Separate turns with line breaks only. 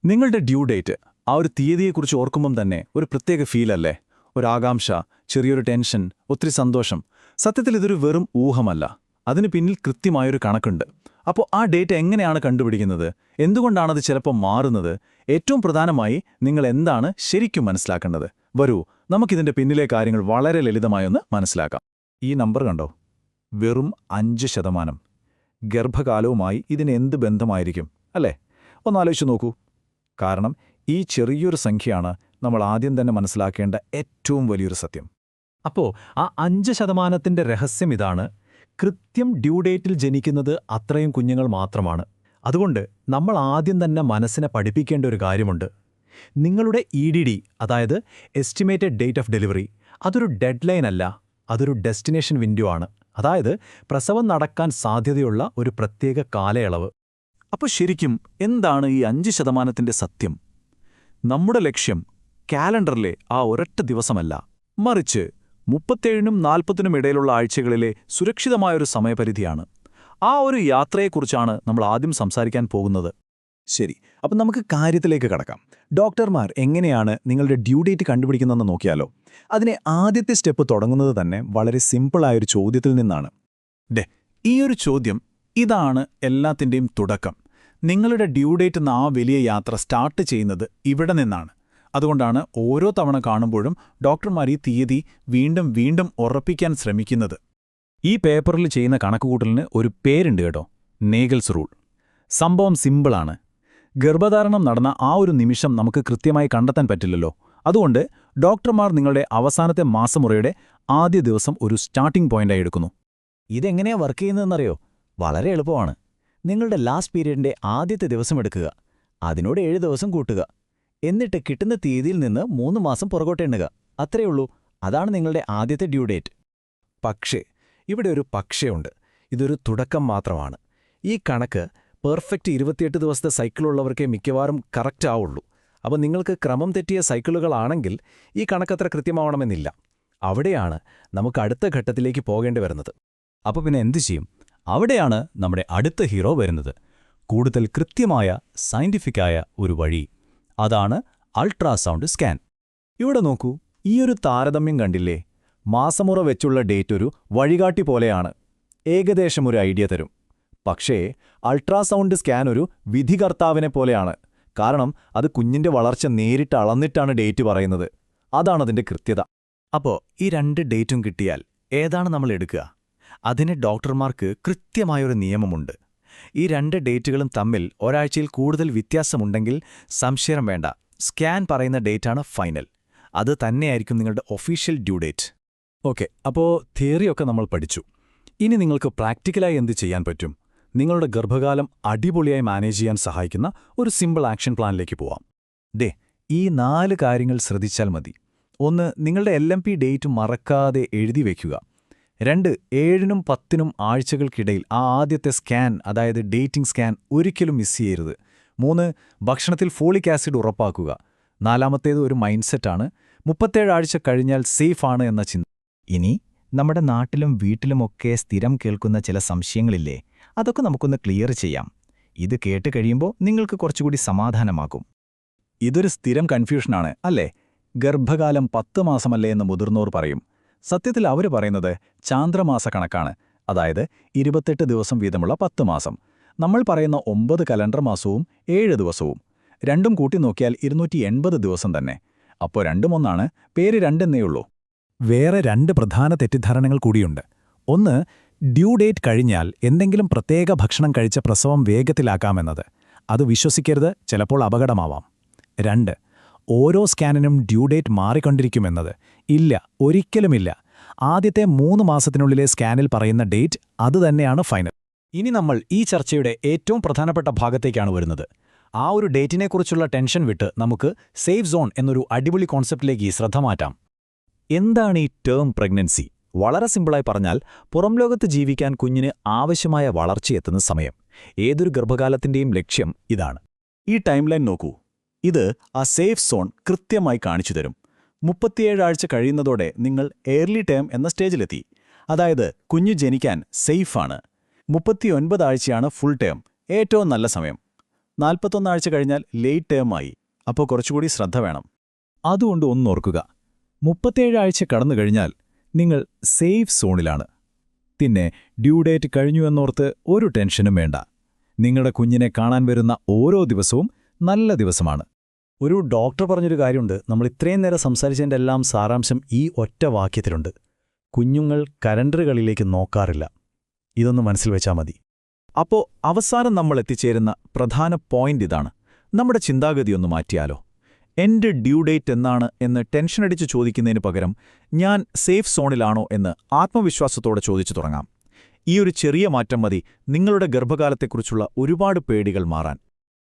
നിങ്ങളുടെ due date, ആ ഒരു തീയതിയെക്കുറിച്ച് ഓർക്കുമ്പം തന്നെ ഒരു പ്രത്യേക ഫീലല്ലേ? ഒരു ആകാംക്ഷ, ചെറിയൊരു ടെൻഷൻ, ഒത്തിരി സന്തോഷം. സത്യത്തിൽ ഇതൊരു വെറും ഊഹമല്ല. അതിന് പിന്നിൽ കൃത്യമായൊരു കണക്കുണ്ട്. അപ്പോൾ ആ ഡേറ്റ് എങ്ങനെയാണ് കണ്ടുപിടിക്കുന്നത്? എന്തുകൊണ്ടാണത് ചിലപ്പോൾ മാറുന്നത്? ഏറ്റവും പ്രധാനമായി നിങ്ങൾ എന്താണ് ശരിക്കും മനസ്സിലാക്കേണ്ടത്? വരൂ, നമുക്കിതിന്റെ പിന്നിലെ കാര്യങ്ങൾ വളരെ ലളിതമായൊന്ന് മനസ്സിലാക്കാം. ഈ നമ്പർ കണ്ടോ? വെറും 5%. ഗർഭകാലവുമായി ഇതിന് എന്ത് ബന്ധമായിരിക്കും, അല്ലേ? ഒന്നാലോചിച്ച് നോക്കൂ. കാരണം ഈ ചെറിയൊരു സംഖ്യയാണ് നമ്മൾ ആദ്യം തന്നെ മനസ്സിലാക്കേണ്ട ഏറ്റവും വലിയൊരു സത്യം.
അപ്പോൾ ആ 5%ന്റെ രഹസ്യം ഇതാണ്: കൃത്യം ഡ്യൂ ഡേറ്റിൽ ജനിക്കുന്നത് അത്രയും കുഞ്ഞുങ്ങൾ മാത്രമാണ്. അതുകൊണ്ട് നമ്മൾ ആദ്യം തന്നെ മനസ്സിനെ പഠിപ്പിക്കേണ്ട ഒരു കാര്യമുണ്ട്. നിങ്ങളുടെ EDD, അതായത് എസ്റ്റിമേറ്റഡ് ഡേറ്റ് ഓഫ് ഡെലിവറി, അതൊരു ഡെഡ്ലൈൻ അല്ല, അതൊരു ഡെസ്റ്റിനേഷൻ വിൻഡോ ആണ്. അതായത് പ്രസവം നടക്കാൻ സാധ്യതയുള്ള ഒരു പ്രത്യേക കാലയളവ്.
അപ്പോൾ ശരിക്കും എന്താണ് ഈ 5%ന്റെ സത്യം? നമ്മുടെ ലക്ഷ്യം കാലണ്ടറിലെ ആ ഒരൊറ്റ ദിവസമല്ല, മറിച്ച് 37നും 40നും ഇടയിലുള്ള ആഴ്ചകളിലെ സുരക്ഷിതമായൊരു സമയപരിധിയാണ്. ആ ഒരു യാത്രയെക്കുറിച്ചാണ് നമ്മൾ ആദ്യം സംസാരിക്കാൻ പോകുന്നത്. ശരി, അപ്പം നമുക്ക് കാര്യത്തിലേക്ക് കടക്കാം. ഡോക്ടർമാർ എങ്ങനെയാണ് നിങ്ങളുടെ ഡ്യൂ ഡേറ്റ് കണ്ടുപിടിക്കുന്നതെന്ന് നോക്കിയാലോ? അതിനെ ആദ്യത്തെ സ്റ്റെപ്പ് തുടങ്ങുന്നത് തന്നെ വളരെ സിമ്പിളായൊരു ചോദ്യത്തിൽ നിന്നാണ്. ഈ ഒരു ചോദ്യം, ഇതാണ് എല്ലാത്തിൻ്റെയും തുടക്കം. നിങ്ങളുടെ ഡ്യൂ ഡേറ്റ് എന്ന ആ വലിയ യാത്ര സ്റ്റാർട്ട് ചെയ്യുന്നത് ഇവിടെ നിന്നാണ്. അതുകൊണ്ടാണ് ഓരോ തവണ കാണുമ്പോഴും ഡോക്ടർമാർ ഈ തീയതി വീണ്ടും വീണ്ടും ഉറപ്പിക്കാൻ ശ്രമിക്കുന്നത്.
ഈ പേപ്പറിൽ ചെയ്യുന്ന കണക്കുകൂട്ടലിന് ഒരു പേരുണ്ട് കേട്ടോ: നേഗൽസ് റൂൾ. സംഭവം സിമ്പിളാണ്. ഗർഭധാരണം നടന്ന ആ ഒരു നിമിഷം നമുക്ക് കൃത്യമായി കണ്ടെത്താൻ പറ്റില്ലല്ലോ. അതുകൊണ്ട് ഡോക്ടർമാർ നിങ്ങളുടെ അവസാനത്തെ മാസമുറയുടെ ആദ്യ ദിവസം ഒരു സ്റ്റാർട്ടിംഗ് പോയിന്റായി എടുക്കുന്നു.
ഇതെങ്ങനെയാ വർക്ക് ചെയ്യുന്നതെന്നറിയോ? വളരെ എളുപ്പമാണ്. നിങ്ങളുടെ ലാസ്റ്റ് പീരീഡിന്റെ ആദ്യത്തെ ദിവസം എടുക്കുക, അതിനോട് 7 ദിവസം കൂട്ടുക, എന്നിട്ട് കിട്ടുന്ന തീയതിയിൽ നിന്ന് 3 മാസം പുറകോട്ട് എണ്ണുക. അത്രയുള്ളൂ. അതാണ് നിങ്ങളുടെ ആദ്യത്തെ ഡ്യൂ ഡേറ്റ്.
പക്ഷേ ഇവിടെ ഒരു പക്ഷേയുണ്ട്. ഇതൊരു തുടക്കം മാത്രമാണ്. ഈ കണക്ക് പെർഫെക്റ്റ് 28 ദിവസത്തെ സൈക്കിളുള്ളവർക്കേ മിക്കവാറും കറക്റ്റ് ആവുള്ളൂ. അപ്പോൾ നിങ്ങൾക്ക് ക്രമം തെറ്റിയ സൈക്കിളുകളാണെങ്കിൽ ഈ കണക്കത്ര കൃത്യമാവണമെന്നില്ല. അവിടെയാണ് നമുക്ക് അടുത്ത ഘട്ടത്തിലേക്ക് പോകേണ്ടി വരുന്നത്. അപ്പോൾ പിന്നെ എന്തു ചെയ്യും? അവിടെയാണ് നമ്മുടെ അടുത്ത ഹീറോ വരുന്നത്. കൂടുതൽ കൃത്യമായ സയന്റിഫിക്കായ ഒരു വഴി. അതാണ് അൾട്രാസൗണ്ട് സ്കാൻ. ഇവിടെ നോക്കൂ, ഈയൊരു താരതമ്യം കണ്ടില്ലേ? മാസമുറ വെച്ചുള്ള ഡേറ്റ് ഒരു വഴികാട്ടി പോലെയാണ്, ഏകദേശം ഒരു ഐഡിയ തരും. പക്ഷേ അൾട്രാസൗണ്ട് സ്കാൻ ഒരു വിധികർത്താവിനെ പോലെയാണ്. കാരണം അത് കുഞ്ഞിന്റെ വളർച്ച നേരിട്ട് അളന്നിട്ടാണ് ഡേറ്റ് പറയുന്നത്. അതാണതിന്റെ കൃത്യത.
അപ്പോൾ ഈ 2 ഡേറ്റും കിട്ടിയാൽ ഏതാണ് നമ്മൾ എടുക്കുക? അതിന് ഡോക്ടർമാർക്ക് കൃത്യമായൊരു നിയമമുണ്ട്. ഈ 2 ഡേറ്റുകളും തമ്മിൽ ഒരാഴ്ചയിൽ കൂടുതൽ വ്യത്യാസമുണ്ടെങ്കിൽ സംശയം വേണ്ട, സ്കാൻ പറയുന്ന ഡേറ്റാണ് ഫൈനൽ. അത് തന്നെയായിരിക്കും നിങ്ങളുടെ ഒഫീഷ്യൽ ഡ്യൂ ഡേറ്റ്.
ഓക്കെ, അപ്പോൾ തിയറിയൊക്കെ നമ്മൾ പഠിച്ചു. ഇനി നിങ്ങൾക്ക് പ്രാക്ടിക്കലായി എന്ത് ചെയ്യാൻ പറ്റും? നിങ്ങളുടെ ഗർഭകാലം അടിപൊളിയായി മാനേജ് ചെയ്യാൻ സഹായിക്കുന്ന ഒരു സിമ്പിൾ ആക്ഷൻ പ്ലാനിലേക്ക് പോവാം. ഈ 4 കാര്യങ്ങൾ ശ്രദ്ധിച്ചാൽ മതി. 1. നിങ്ങളുടെ LMP ഡേറ്റ് മറക്കാതെ എഴുതി വയ്ക്കുക. 2. 7നും 10നും ആഴ്ചകൾക്കിടയിൽ ആ ആദ്യത്തെ സ്കാൻ, അതായത് ഡേറ്റിംഗ് സ്കാൻ, ഒരിക്കലും മിസ് ചെയ്യരുത്. 3. ഭക്ഷണത്തിൽ ഫോളിക് ആസിഡ് ഉറപ്പാക്കുക. 4ാമത്തേത് ഒരു മൈൻഡ് സെറ്റാണ്. 37 ആഴ്ച കഴിഞ്ഞാൽ സേഫ് ആണ് എന്ന ചിന്ത.
ഇനി നമ്മുടെ നാട്ടിലും വീട്ടിലുമൊക്കെ സ്ഥിരം കേൾക്കുന്ന ചില സംശയങ്ങളില്ലേ? അതൊക്കെ നമുക്കൊന്ന് ക്ലിയർ ചെയ്യാം. ഇത് കേട്ട് കഴിയുമ്പോൾ നിങ്ങൾക്ക് കുറച്ചുകൂടി സമാധാനമാകും.
ഇതൊരു സ്ഥിരം കൺഫ്യൂഷനാണ്, അല്ലേ? ഗർഭകാലം 10 മാസമല്ലേ എന്ന് മുതിർന്നോർ പറയും. സത്യത്തിൽ അവർ പറയുന്നത് ചാന്ദ്രമാസ കണക്കാണ്. അതായത് 28 ദിവസം വീതമുള്ള 10 മാസം. നമ്മൾ പറയുന്ന 9 കലണ്ടർ മാസവും 7 ദിവസവും. രണ്ടും കൂട്ടി നോക്കിയാൽ 280 ദിവസം തന്നെ. അപ്പോൾ രണ്ടും ഒന്നാണ്, പേര് രണ്ടെന്നേയുള്ളൂ.
വേറെ 2 പ്രധാന തെറ്റിദ്ധാരണകൾ കൂടിയുണ്ട്. 1. ഡ്യൂ ഡേറ്റ് കഴിഞ്ഞാൽ എന്തെങ്കിലും പ്രത്യേക ഭക്ഷണം കഴിച്ച പ്രസവം വേഗത്തിലാക്കാമെന്നത്. അത് വിശ്വസിക്കരുത്, ചിലപ്പോൾ അപകടമാവാം. 2. ഓരോ സ്കാനിനും ഡ്യൂ ഡേറ്റ് മാറിക്കൊണ്ടിരിക്കുമെന്നത്. ഇല്ല, ഒരിക്കലുമില്ല. ആദ്യത്തെ 3 മാസത്തിനുള്ളിലെ സ്കാനിൽ പറയുന്ന ഡേറ്റ് അതുതന്നെയാണ് ഫൈനൽ.
ഇനി നമ്മൾ ഈ ചർച്ചയുടെ ഏറ്റവും പ്രധാനപ്പെട്ട ഭാഗത്തേക്കാണ് വരുന്നത്. ആ ഒരു ഡേറ്റിനെക്കുറിച്ചുള്ള ടെൻഷൻ വിട്ട് നമുക്ക് സേഫ് സോൺ എന്നൊരു അടിപൊളി കോൺസെപ്റ്റിലേക്ക് ശ്രദ്ധ മാറ്റാം. എന്താണ് ഈ ടേം പ്രഗ്നൻസി? വളരെ സിമ്പിളായി പറഞ്ഞാൽ, പുറം ലോകത്ത് ജീവിക്കാൻ കുഞ്ഞിന് ആവശ്യമായ വളർച്ചയെത്തുന്ന സമയം. ഏതൊരു ഗർഭകാലത്തിന്റെയും ലക്ഷ്യം ഇതാണ്. ഈ ടൈം ലൈൻ നോക്കൂ. ഇത് ആ സേഫ് സോൺ കൃത്യമായി കാണിച്ചു തരും. 37 ആഴ്ച കഴിയുന്നതോടെ നിങ്ങൾ ഏർലി ടേം എന്ന സ്റ്റേജിലെത്തി. അതായത് കുഞ്ഞു ജനിക്കാൻ സേഫാണ്. 39 ആഴ്ചയാണ് ഫുൾ ടേം, ഏറ്റവും നല്ല സമയം. 41 ആഴ്ച കഴിഞ്ഞാൽ ലേറ്റ് ടേം ആയി. അപ്പോൾ കുറച്ചുകൂടി ശ്രദ്ധ വേണം.
അതുകൊണ്ട് ഒന്നോർക്കുക, 37 ആഴ്ച കടന്നു കഴിഞ്ഞാൽ നിങ്ങൾ സേഫ് സോണിലാണ്. പിന്നെ ഡ്യൂ ഡേറ്റ് കഴിഞ്ഞു എന്നോർത്ത് ഒരു ടെൻഷനും വേണ്ട. നിങ്ങളുടെ കുഞ്ഞിനെ കാണാൻ വരുന്ന ഓരോ ദിവസവും നല്ല ദിവസമാണ്.
ഒരു ഡോക്ടർ പറഞ്ഞൊരു കാര്യമുണ്ട്, നമ്മൾ ഇത്രയും നേരം സംസാരിച്ചതിൻ്റെ എല്ലാം സാരാംശം ഈ ഒറ്റ വാക്യത്തിലുണ്ട്: കുഞ്ഞുങ്ങൾ കലണ്ടറുകളിലേക്ക് നോക്കാറില്ല. ഇതൊന്ന് മനസ്സിൽ വെച്ചാൽ മതി. അപ്പോൾ അവസാനം നമ്മൾ എത്തിച്ചേരുന്ന പ്രധാന പോയിന്റ് ഇതാണ്: നമ്മുടെ ചിന്താഗതിയൊന്ന് മാറ്റിയാലോ? എന്റെ ഡ്യൂ ഡേറ്റ് എന്നാണ് എന്ന് ടെൻഷനടിച്ച് ചോദിക്കുന്നതിന് പകരം ഞാൻ സേഫ് സോണിലാണോ എന്ന് ആത്മവിശ്വാസത്തോടെ ചോദിച്ചു തുടങ്ങാം. ഈ ഒരു ചെറിയ മാറ്റം മതി നിങ്ങളുടെ ഗർഭകാലത്തെക്കുറിച്ചുള്ള ഒരുപാട് പേടികൾ മാറാൻ.